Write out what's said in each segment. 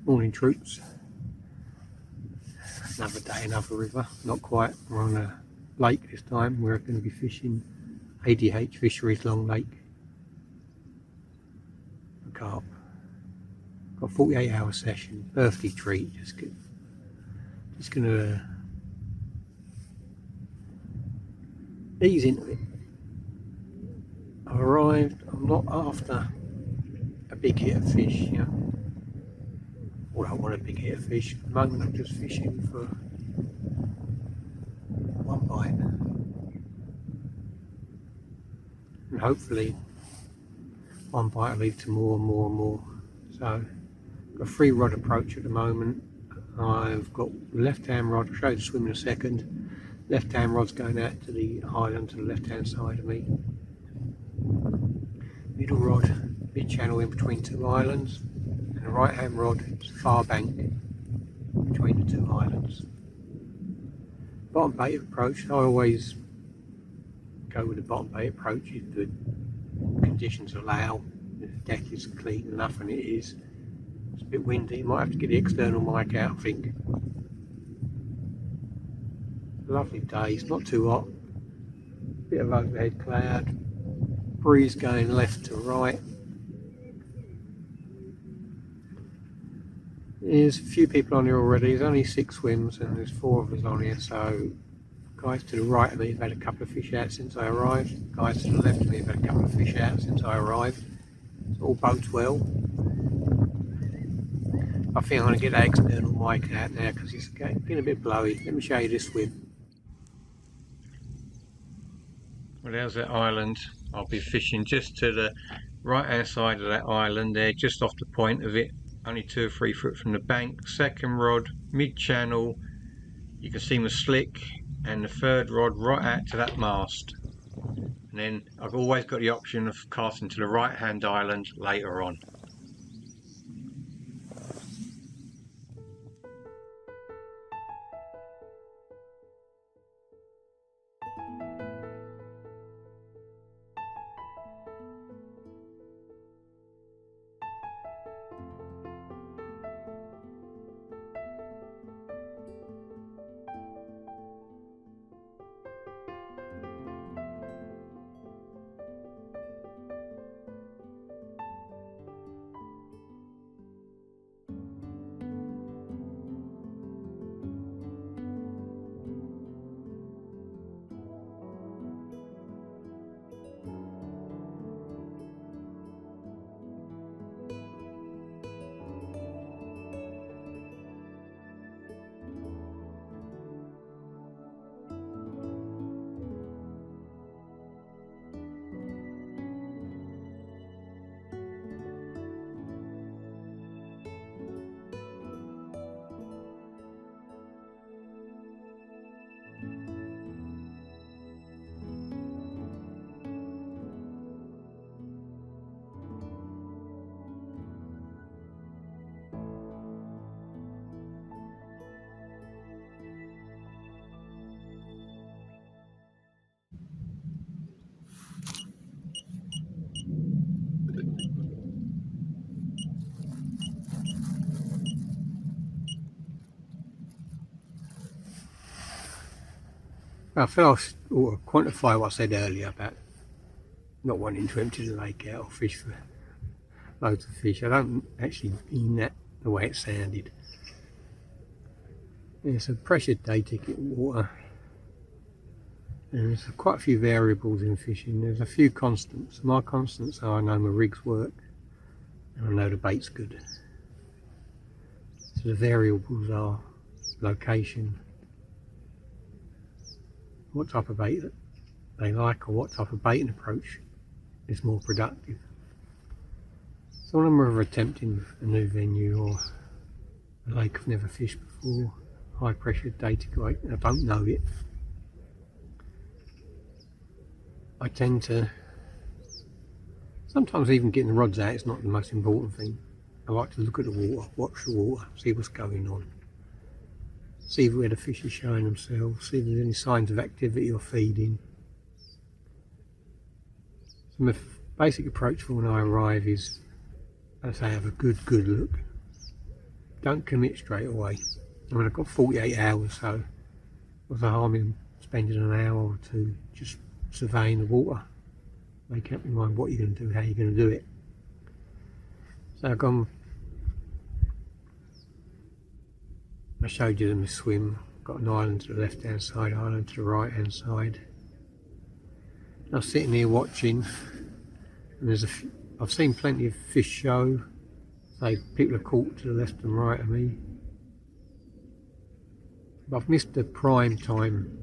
Morning troops, another day, another river, not quite, we're on a lake this time. We're going to be fishing ADH Fisheries Long Lake for carp. Got a 48-hour session, birthday treat, just going to ease into it. I've arrived, I'm not after a big hit of fish, you know. Well, I want a big hit of fish. At the moment I'm just fishing for one bite. And hopefully one bite will lead to more and more and more. So, got a 3-rod approach at the moment. I've got the left-hand rod, I'll show you the swim in a second. Left-hand rod's going out to the island to the left-hand side of me. Middle rod, mid-channel in between 2 islands. The right hand rod is far bank between the 2 islands. Bottom bait approach, I always go with the bottom bait approach if the conditions allow. If the deck is clean enough, and it is. It's a bit windy, might have to get the external mic out, I think. Lovely day, it's not too hot. Bit of overhead cloud, breeze going left to right. There's a few people on here already. There's only 6 swims and there's 4 of us on here, so guys to the right of me have had a couple of fish out since I arrived. Guys to the left of me have had a couple of fish out since I arrived. It all bodes well. I think I'm going to get that external mic out now because it's getting a bit blowy. Let me show you this swim. Well, there's that island. I'll be fishing just to the right hand side of that island there, just off the point of it. Only 2 or 3 foot from the bank. Second rod, mid-channel, you can see my slick, and the 3rd rod right out to that mast. And then I've always got the option of casting to the right-hand island later on. I feel I ought to quantify what I said earlier about not wanting to empty the lake out or fish for loads of fish. I don't actually mean that the way it sounded. It's a pressured day ticket water, and there's quite a few variables in fishing. There's a few constants. My constants are I know my rigs work and I know the bait's good. So So the variables are location, what type of bait that they like, or what type of baiting approach is more productive. So when I'm ever attempting a new venue or a lake I've never fished before, high pressure data grate, I don't know it, I tend to, sometimes even getting the rods out is not the most important thing. I like to look at the water, watch the water, see what's going on, see where the fish are showing themselves, see if there's any signs of activity or feeding. So my basic approach for when I arrive is, as I say, have a good look. Don't commit straight away. I mean, I've got 48 hours, so what's the harm in spending an hour or two just surveying the water? Make up your mind what you're going to do, how you're going to do it. So I showed you them a swim. Got an island to the left hand side, island to the right hand side. And I was sitting here watching, and I've seen plenty of fish show. Say people are caught to the left and right of me. But I've missed the prime time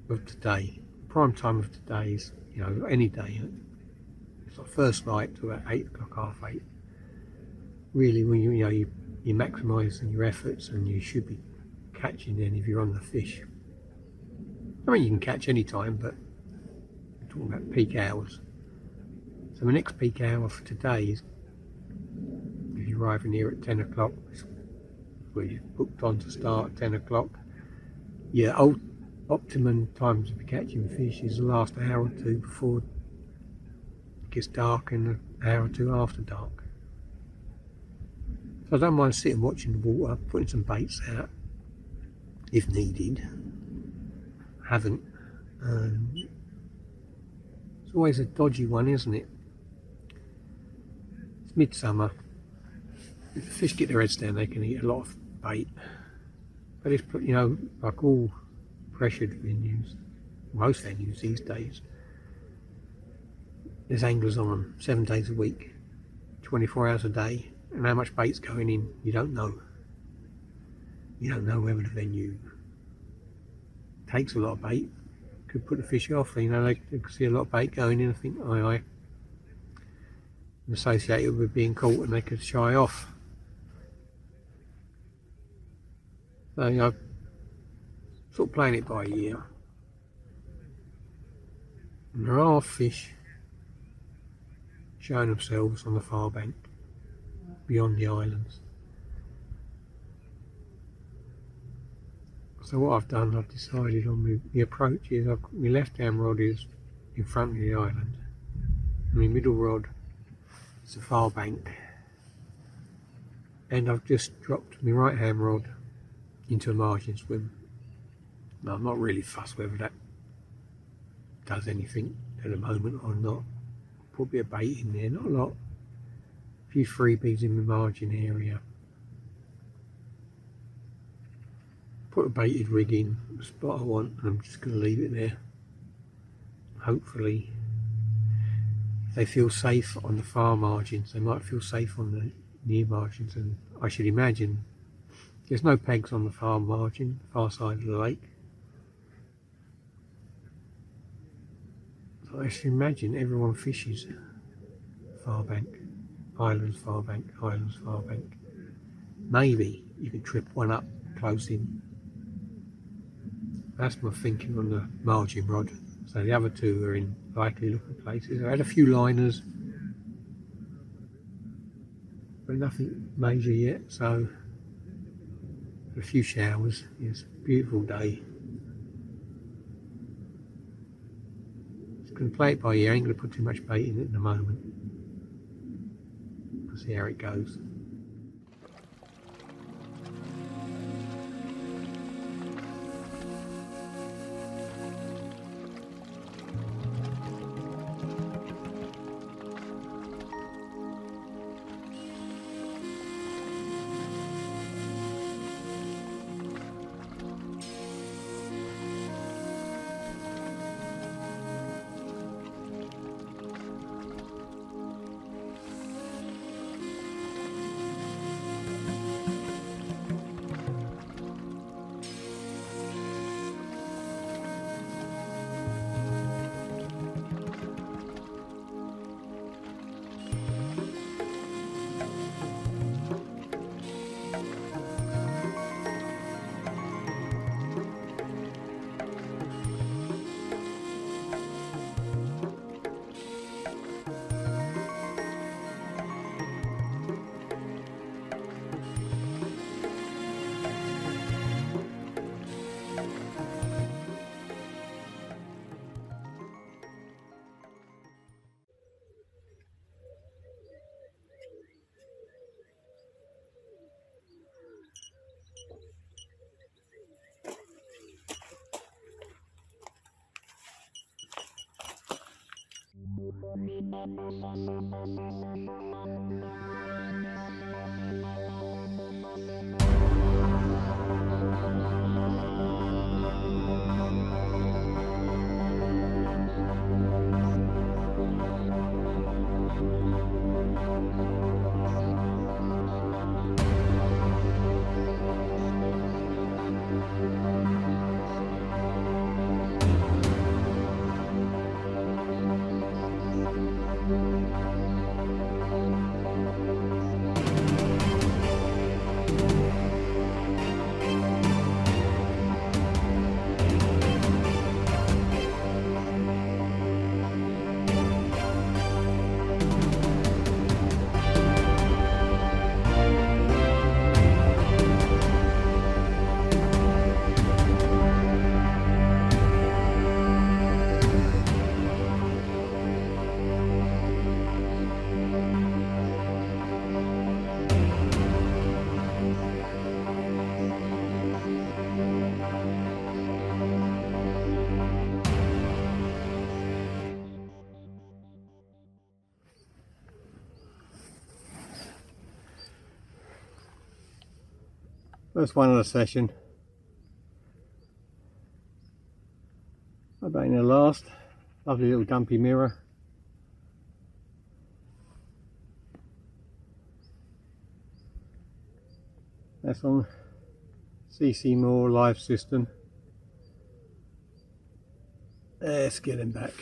of today. Prime time of today is, any day. It's like first light to about 8 o'clock, half 8. Really, when you're maximising your efforts, and you should be catching then if you're on the fish. I mean, you can catch any time, but I'm talking about peak hours. So my next peak hour for today is, if you're arriving here at 10 o'clock, where you're booked on to start at 10 o'clock, optimum time to be catching fish is the last hour or two before it gets dark, and an hour or two after dark. So I don't mind sitting watching the water, putting some baits out if needed. I haven't. It's always a dodgy one, isn't it? It's midsummer. If the fish get their heads down, they can eat a lot of bait. But it's, like all pressured venues, most venues these days, there's anglers on them 7 days a week, 24 hours a day, and how much bait's going in, you don't know. You don't know whether the venue takes a lot of bait, could put the fish off. They could see a lot of bait going in and think, aye, and associate it with being caught, and they could shy off. So sort of playing it by ear. And there are fish showing themselves on the far bank beyond the islands. So what I've done, I've decided on the approach is, my left hand rod is in front of the island, and my middle rod is the far bank, and I've just dropped my right hand rod into a margin swim. Now, I'm not really fussed whether that does anything at the moment or not. Put a bit of bait in there, not a lot. A few freebies in the margin area. Put a baited rig in the spot I want, and I'm just going to leave it there. Hopefully, if they feel safe on the far margins, they might feel safe on the near margins, and I should imagine there's no pegs on the far margin, far side of the lake. So I should imagine everyone fishes far bank, islands, far bank, islands, far bank. Maybe you could trip one up close in. That's my thinking on the margin rod. So the other two are in likely looking places. I had a few liners, but nothing major yet. So a few showers. It's a beautiful day. Just going to play it by ear. I ain't going to put too much bait in it at the moment. We'll see how it goes. First one of the session. About in the last. Lovely little dumpy mirror. That's on CC Moore live system. Let's get him back.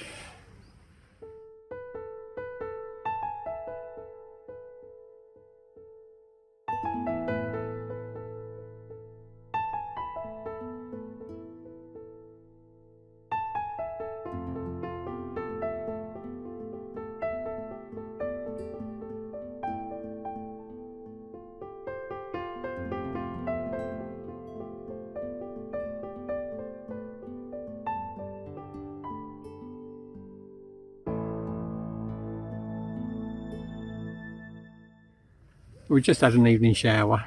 We just had an evening shower.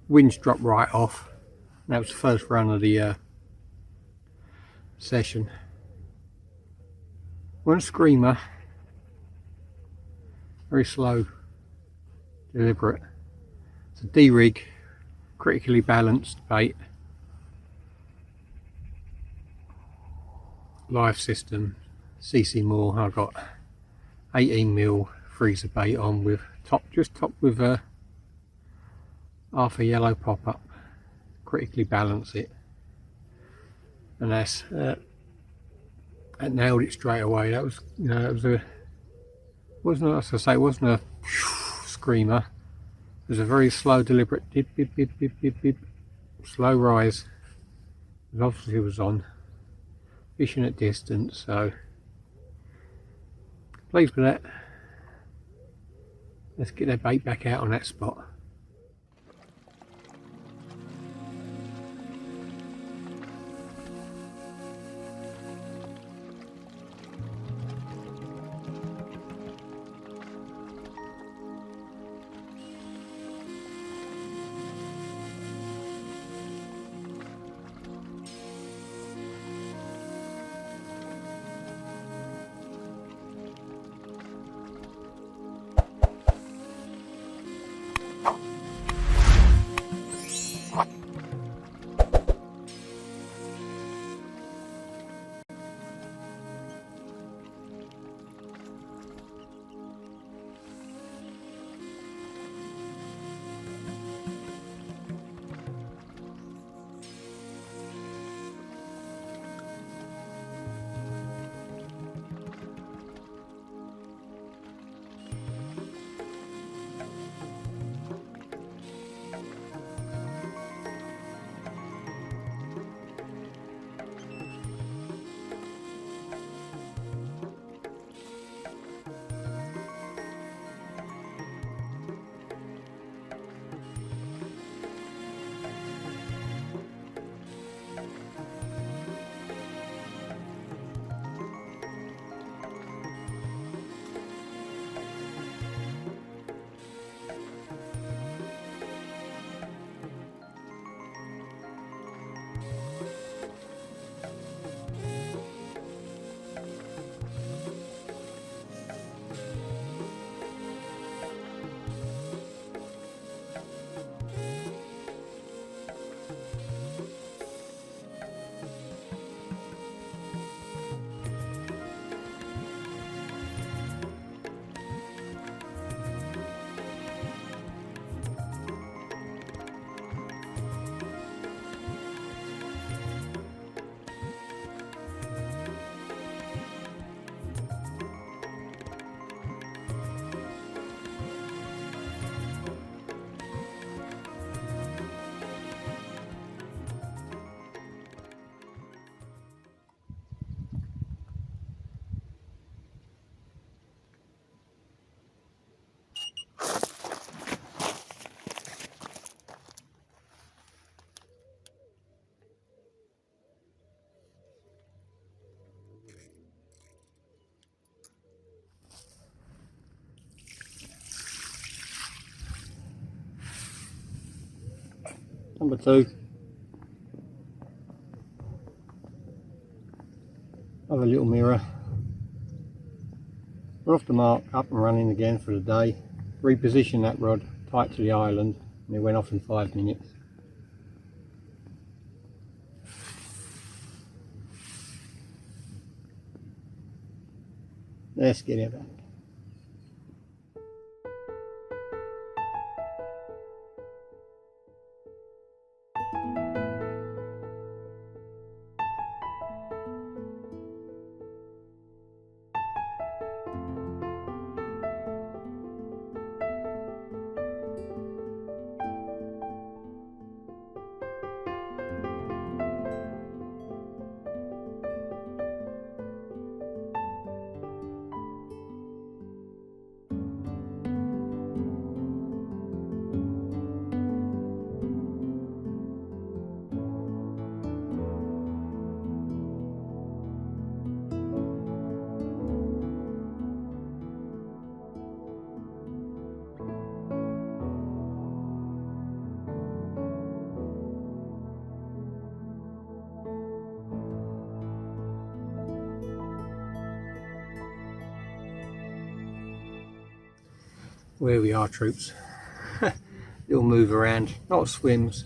Winds dropped right off. That was the first run of the session. One screamer, very slow, deliberate. It's a D-rig, critically balanced bait. Live system, CC Moore. I've got 18mm freezer bait on with just topped with half a yellow pop-up. Critically balance it, and that's that nailed it straight away. That was, you know, it wasn't, as I say, it wasn't a screamer. It was a very slow, deliberate dip, dip, dip, dip, dip, dip, slow rise. It obviously was on, fishing at distance, so pleased with that. Let's get that bait back out on that spot. Number 2. Another little mirror. We're off the mark, up and running again for the day. Reposition that rod tight to the island, and it went off in 5 minutes. Let's get it back. Where we are, troops. Little move around, not swims,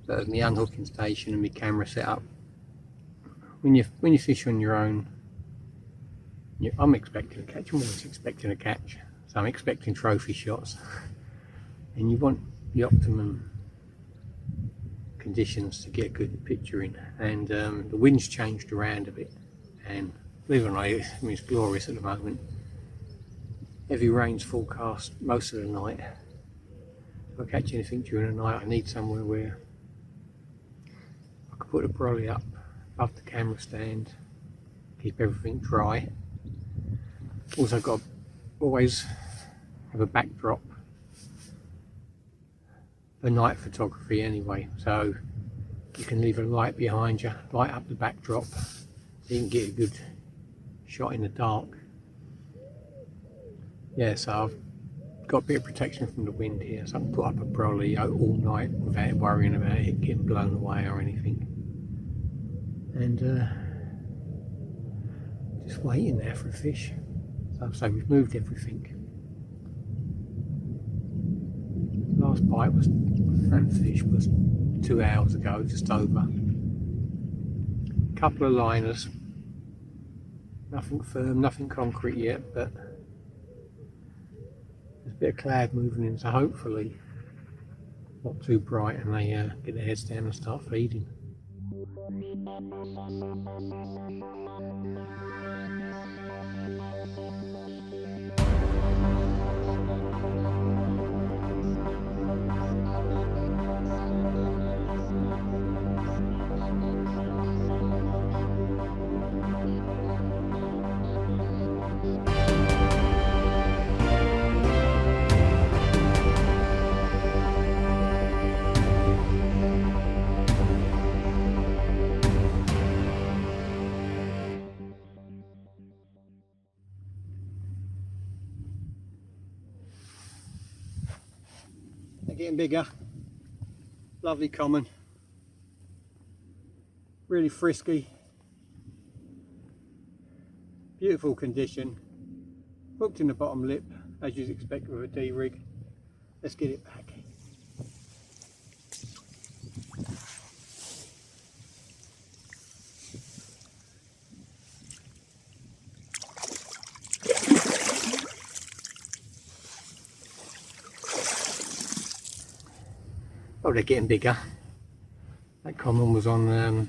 but my unhooking station and my camera set up. When you fish on your own, I'm expecting a catch. I'm always expecting a catch, so I'm expecting trophy shots. And you want the optimum conditions to get a good picture in. And the wind's changed around a bit, and believe it or not, it's glorious at the moment. Heavy rain's forecast most of the night. If I catch anything during the night, I need somewhere where I can put a brolly up above the camera stand, keep everything dry. Also got to always have a backdrop for night photography anyway, so you can leave a light behind you, light up the backdrop, so you can get a good shot in the dark. Yeah, so I've got a bit of protection from the wind here, so I can put up a brolly all night without worrying about it getting blown away or anything. And just waiting there for a fish. So we've moved everything. Last bite was that fish was 2 hours ago, just over. Couple of liners, nothing firm, nothing concrete yet, but there's a bit of cloud moving in, so hopefully not too bright and they get their heads down and start feeding. getting bigger. Lovely common. Really frisky. Beautiful condition. Hooked in the bottom lip, as you'd expect with a D-rig. Let's get it back. Oh, they're getting bigger. That common was on the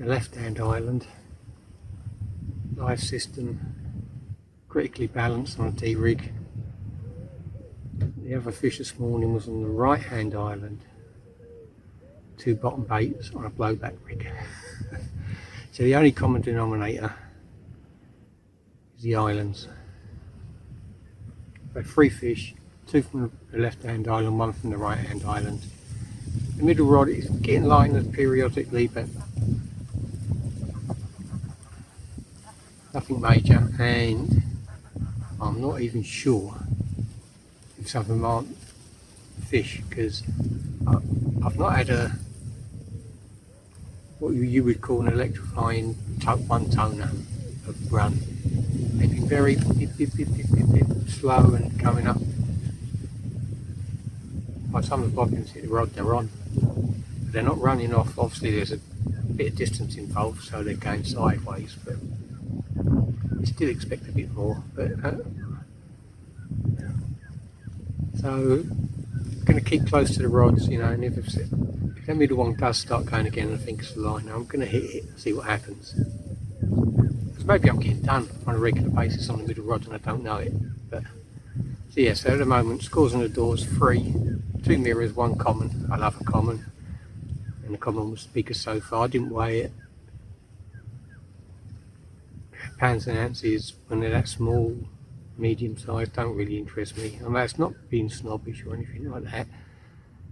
left-hand island. Live system, critically balanced on a D-rig. The other fish this morning was on the right-hand island. 2 bottom baits on a blowback rig. So the only common denominator is the islands. But 3 fish, 2 from the left-hand island, 1 from the right-hand island. The middle rod is getting lighter periodically, but nothing major, and I'm not even sure if some of them aren't fish, because I've not had what you would call an electrifying 1 toner of run. They've been very slow and coming up. By the time the bobbins hit the rod, they're on. But they're not running off. Obviously there's a bit of distance involved, so they're going sideways, but you still expect a bit more. But so I'm going to keep close to the rods, you know, and if that middle one does start going again and I think it's the line, I'm going to hit it and see what happens. Because maybe I'm getting done on a regular basis on the middle rod and I don't know it. But so yeah, so at the moment, scores on the doors 3, 2 mirrors, 1 common. I love a common, and the common was the biggest so far. I didn't weigh it. Pounds and ounces when they're that small, medium sized, don't really interest me. I mean, it's not being snobbish or anything like that.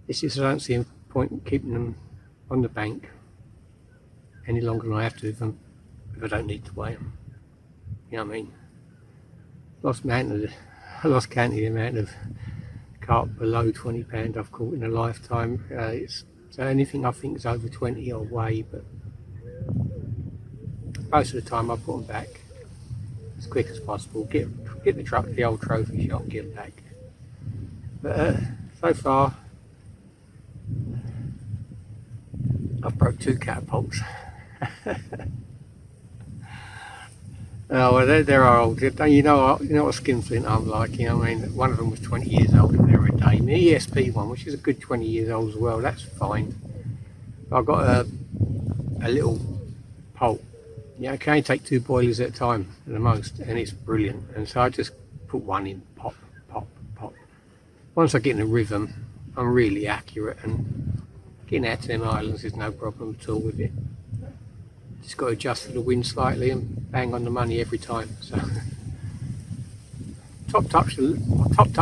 It's just I don't see a point in keeping them on the bank any longer than I have to if I don't need to weigh them. You know what I mean? I lost count of the amount of carp below £20 I've caught in a lifetime. So anything I think is over 20 I'll weigh, but most of the time I put them back as quick as possible. Get the old trophy shot and get them back. But so far I've broke 2 catapults. Oh, well, they're old. You know what skinflint I'm like. You know what I mean? One of them was 20 years old and they're a dame. The ESP one, which is a good 20 years old as well, that's fine. But I've got a little pole. Yeah, I can only take 2 boilers at a time at the most, and it's brilliant. And so I just put 1 in, pop, pop, pop. Once I get in a rhythm, I'm really accurate, and getting out to them islands is no problem at all with it. Just got to adjust for the wind slightly and bang on the money every time. So topped up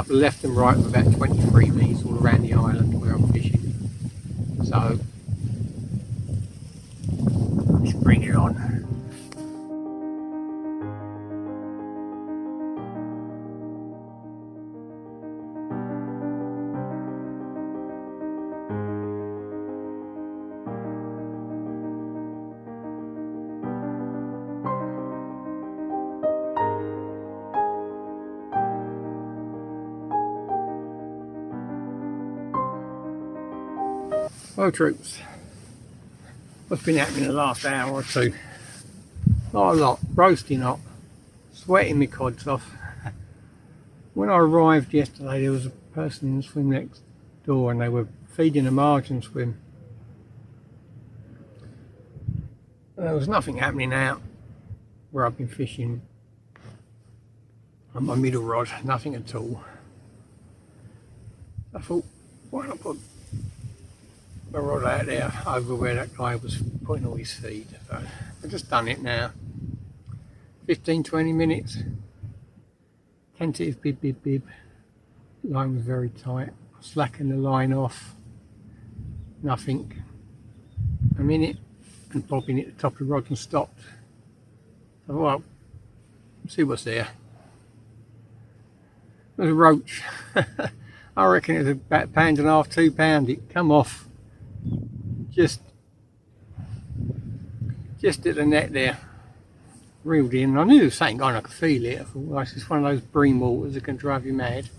the left and right with about 23 metres all around the island where I'm fishing. So let's bring it on. Well, troops, what's been happening the last hour or 2? Not a lot. Roasting hot, sweating my cods off. When I arrived yesterday, there was a person in the swim next door and they were feeding a margin swim. And there was nothing happening out where I've been fishing on my middle rod, nothing at all. I thought, why not put my rod out there over where that guy was putting all his feed. So I've just done it now. 15-20 minutes. Tentative bib bib bib. Line was very tight. Slacking the line off. Nothing. A minute and popping it at the top of the rod and stopped. So well, see what's there. There's a roach. I reckon it was about £1.5, £2. It come off just at the net there. Reeled in. I knew there was something on. I could feel it. I thought, well, it's just one of those bream waters that can drive you mad.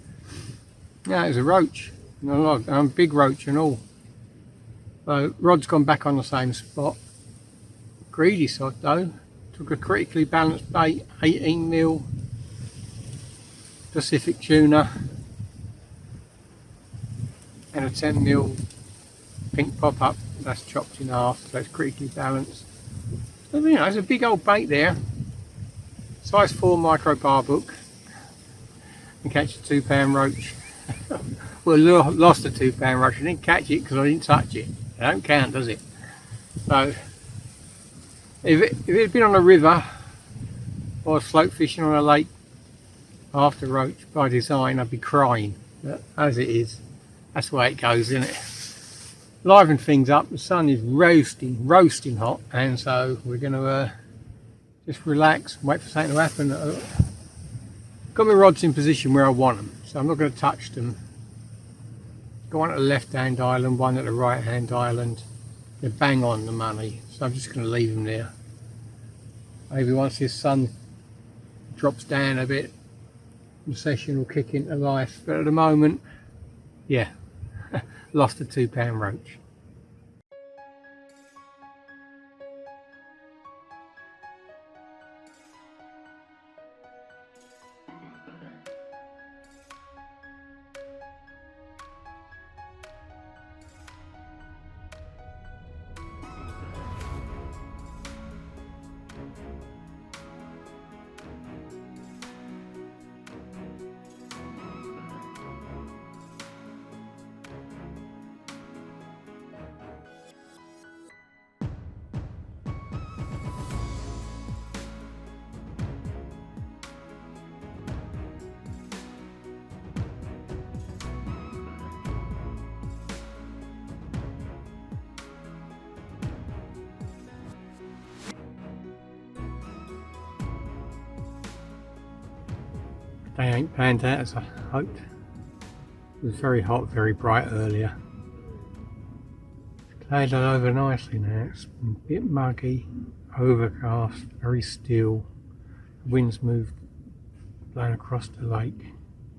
Yeah, it was a roach. A big roach and all. So rod's gone back on the same spot. Greedy sod though. Took a critically balanced bait, 18mm Pacific tuna and a 10mm pink pop-up. That's chopped in half, so it's critically balanced. So, you know, there's a big old bait there. Size 4 micro bar hook. And catch a £2 roach. Well, lost a £2 roach. I didn't catch it because I didn't touch it. It don't count, does it? So if it had been on a river or float fishing on a lake after roach by design, I'd be crying. But as it is, that's the way it goes, isn't it? Liven things up. The sun is roasting hot, and so we're going to just relax and wait for something to happen. Got my rods in position where I want them, so I'm not going to touch them. Got one at the left hand island, one at the right hand island. They're bang on the money, so I'm just going to leave them there. Maybe once this sun drops down a bit, the session will kick into life, but at the moment, yeah, lost a £2 roach. They ain't panned out as I hoped. It was very hot, very bright earlier. It's clouded over nicely now. It's a bit muggy, overcast, very still. The wind's moved, blown across the lake.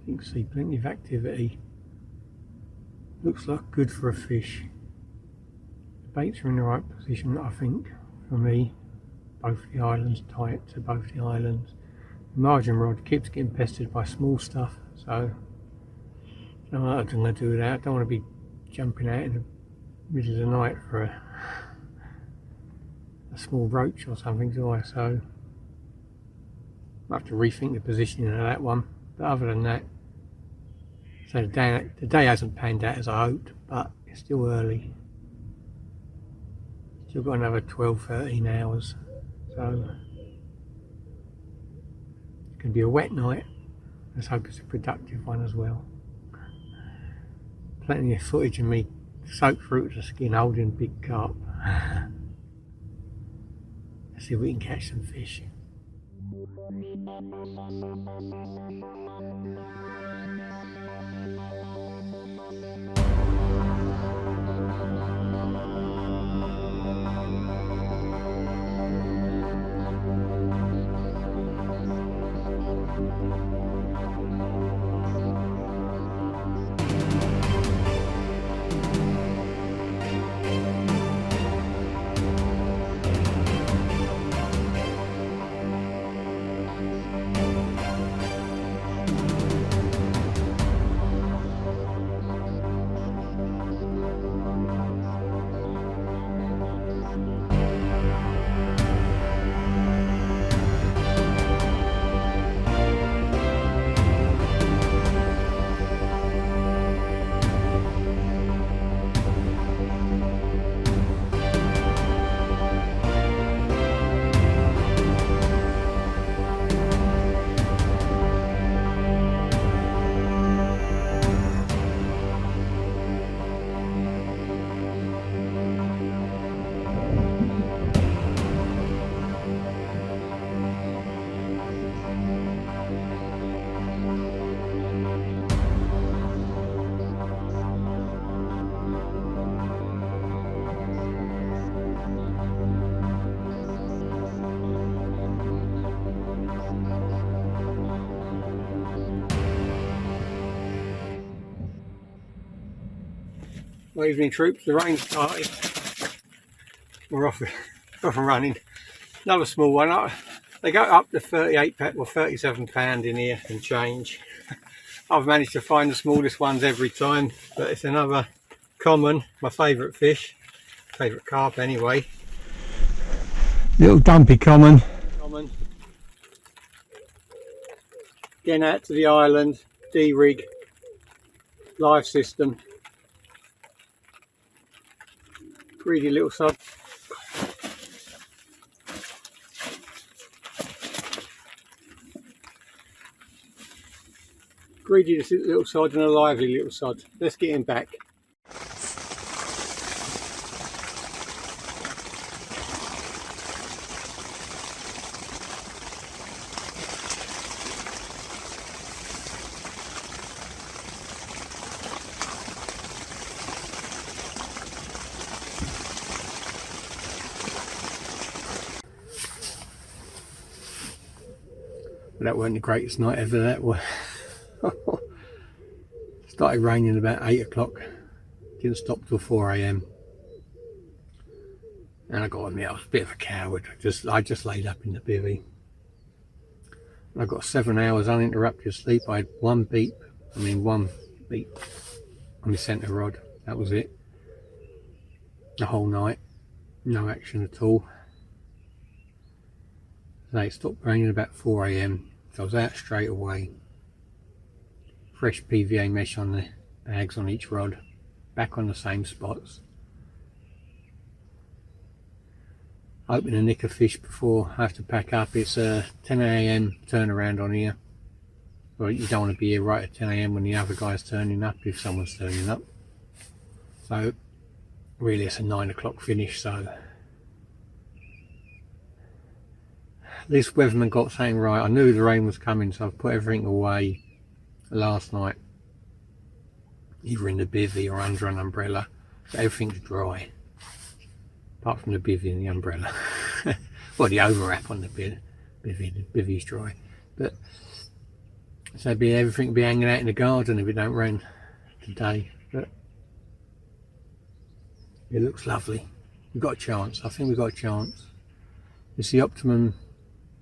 You can see plenty of activity. Looks like good for a fish. The baits are in the right position, I think, for me. Both the islands, tight to both the islands. The margin rod keeps getting pestered by small stuff, so I don't know what I'm going to do with that. I don't want to be jumping out in the middle of the night for a small roach or something, do I? So I have to rethink the positioning of that one. But other than that, so the day hasn't panned out as I hoped, but it's still early. Still got another 12-13 hours, so it's going to be a wet night. Let's hope it's a productive one as well. Plenty of footage of me soaked through to the skin holding big carp. Let's see if we can catch some fish. Well, evening troops, the rain's started. We're off, off and running. Another small one. They go up to 38 or 37 pound in here and change. I've managed to find the smallest ones every time, but it's another common, my favourite fish, favourite carp anyway. Little dumpy common. Getting out to the island, D-rig, live system. Greedy little sod. Greedy little sod and a lively little sod. Let's get him back. That weren't the greatest night ever, that was. Started raining about 8 o'clock, didn't stop till 4 AM. And I got to admit, I was a bit of a coward. I just laid up in the bivvy. I got 7 hours uninterrupted sleep. I had one beep on my centre rod. That was it. The whole night, no action at all. So it stopped raining about 4 AM. So I was out straight away. Fresh PVA mesh on the bags on each rod, back on the same spots. Hoping to nick a fish before I have to pack up. It's a 10 AM turnaround on here. Well, you don't want to be here right at 10 AM when the other guy's turning up, if someone's turning up. So really it's a 9 o'clock finish, so this weatherman got something right. I knew the rain was coming, so I've put everything away last night, either in the bivvy or under an umbrella, so everything's dry apart from the bivvy and the umbrella. Well, the overwrap on the bivvy's dry, but so everything will be hanging out in the garden if it don't rain today. But it looks lovely. We've got a chance. I think we've got a chance. It's the optimum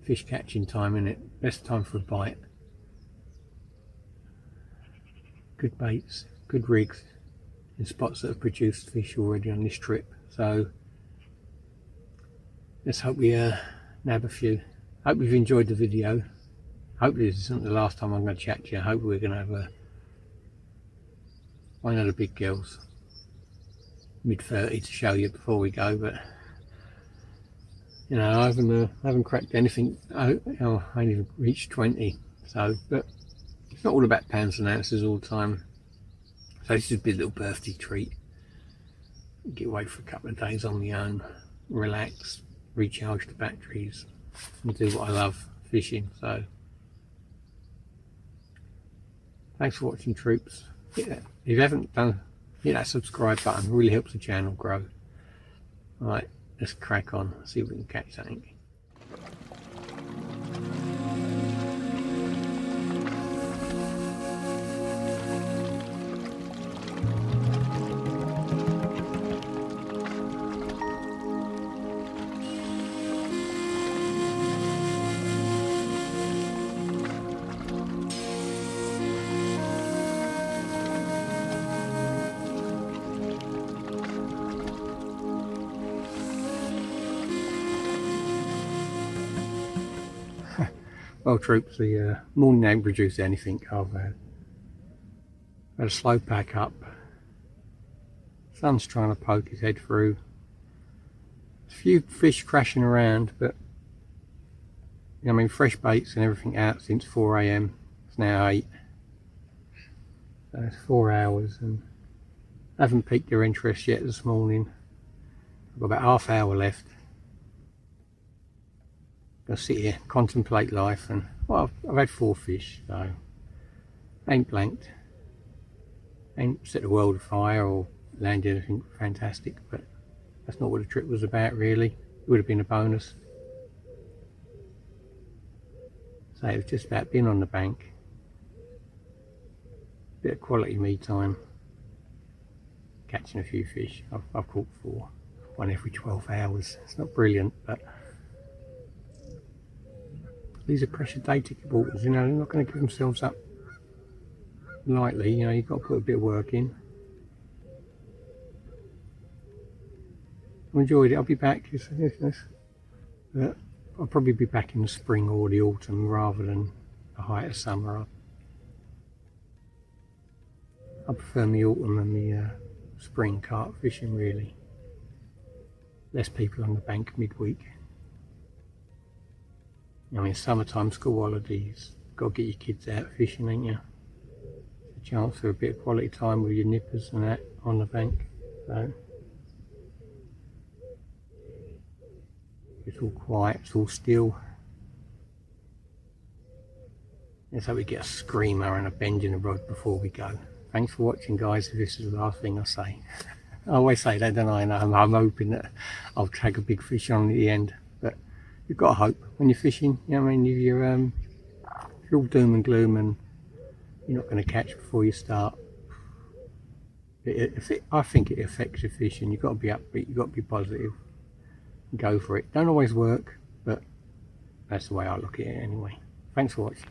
fish catching time, isn't it? Best time for a bite. Good baits, good rigs in spots that have produced fish already on this trip. So let's hope we nab a few. Hope you've enjoyed the video. Hopefully this isn't the last time I'm going to chat to you. I hope we're going to have one of the big girls, mid-30, to show you before we go. But you know, I haven't cracked anything. I ain't even reached 20. So, but it's not all about pounds and ounces all the time. So this is a big little birthday treat. Get away for a couple of days on my own, relax, recharge the batteries, and do what I love, fishing. So thanks for watching, troops. If you haven't done, hit that subscribe button. It really helps the channel grow. Alright, let's crack on, see if we can catch something. Well, troops, the morning ain't produced anything. I've had a slow pack up. Sun's trying to poke his head through. A few fish crashing around, but I mean, fresh baits and everything out since 4 AM. It's now 8. So it's 4 hours, and I haven't piqued their interest yet this morning. I've got about half hour left. I'll sit here, contemplate life, and well, I've had 4 fish, so ain't blanked, ain't set the world afire or landed anything fantastic, but that's not what the trip was about really. It would have been a bonus. So it was just about being on the bank, bit of quality me time, catching a few fish. I've caught 4, one every 12 hours. It's not brilliant, but these are pressure day ticket waters, you know, they're not going to give themselves up lightly, you know, you've got to put a bit of work in. I enjoyed it. I'll be back. I'll probably be back in the spring or the autumn rather than the height of summer. I prefer the autumn and the spring carp fishing, really. Less people on the bank midweek. I mean, summertime, school holidays, got to get your kids out fishing, ain't you? It's a chance for a bit of quality time with your nippers and that on the bank. So it's all quiet, it's all still. Let's hope we get a screamer and a bend in the rod before we go. Thanks for watching, guys, if this is the last thing I say. I always say that, don't I? And I'm hoping that I'll tag a big fish on at the end. But you've got to hope when you're fishing, you know what I mean? If you're all doom and gloom and you're not going to catch before you start, I think it affects your fishing. You've got to be upbeat, you've got to be positive. Go for it. Don't always work, but that's the way I look at it anyway. Thanks for watching.